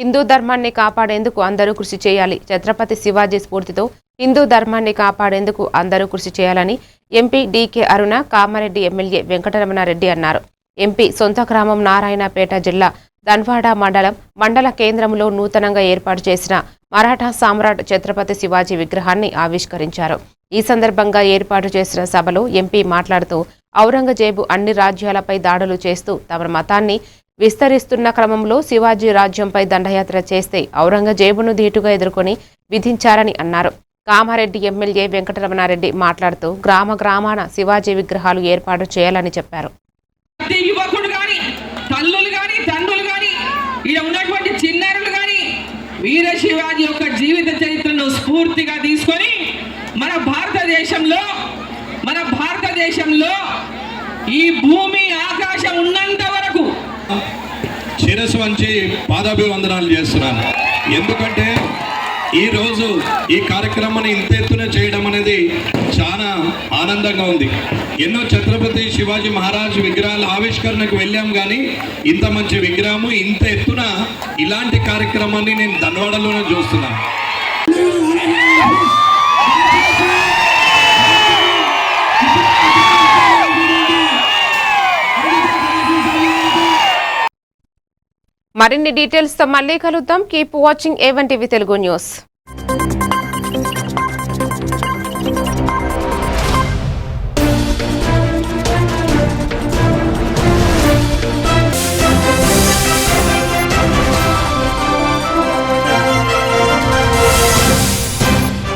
హిందూ ధర్మాన్ని కాపాడేందుకు అందరూ కృషి చేయాలి. ఛత్రపతి శివాజీ స్ఫూర్తితో హిందూ ధర్మాన్ని కాపాడేందుకు అందరూ కృషి చేయాలని ఎంపీ డీకే అరుణ, కామారెడ్డి ఎమ్మెల్యే వెంకటరమణారెడ్డి అన్నారు. ఎంపీ సొంత గ్రామం నారాయణపేట జిల్లా ధన్వాడ మండల కేంద్రంలో నూతనంగా ఏర్పాటు చేసిన మరాఠా సామ్రాట్ ఛత్రపతి శివాజీ విగ్రహాన్ని ఆవిష్కరించారు. ఈ సందర్భంగా ఏర్పాటు చేసిన సభలో ఎంపీ మాట్లాడుతూ ఔరంగజేబు అన్ని రాజ్యాలపై దాడులు చేస్తూ తమ మతాన్ని విస్తరిస్తున్న క్రమంలో శివాజీ రాజ్యంపై దండయాత్ర చేస్తే ఔరంగజేబును ధీటుగా ఎదుర్కొని విధించారని అన్నారు. కామారెడ్డి ఎమ్మెల్యే వెంకటరమణారెడ్డి మాట్లాడుతూ గ్రామాన శివాజీ విగ్రహాలు ఏర్పాటు చేయాలని చెప్పారు. వీర శివాజీ యొక్క జీవిత చరిత్రను స్ఫూర్తిగా తీసుకొని మన భారతదేశంలో ఈ భూమి ఆకాశం ఉన్నంత వరకు శిరస్సు వంచి పాదాభివందనాలు చేస్తున్నాను. ఎందుకంటే ఈరోజు ఈ కార్యక్రమాన్ని ఇంత ఎత్తున చేయడం అనేది చాలా ఆనందంగా ఉంది. ఎన్నో ఛత్రపతి శివాజీ మహారాజ్ విగ్రహాల ఆవిష్కరణకు వెళ్ళాం, కానీ ఇంత మంచి విగ్రహము ఇంత ఎత్తున ఇలాంటి కార్యక్రమాన్ని నేను ధన్వాడలోనే చూస్తున్నాను. మరిన్ని డీటెయిల్స్ తో మళ్ళీ కలుద్దాం. Keep watching A1 TV Telugu news.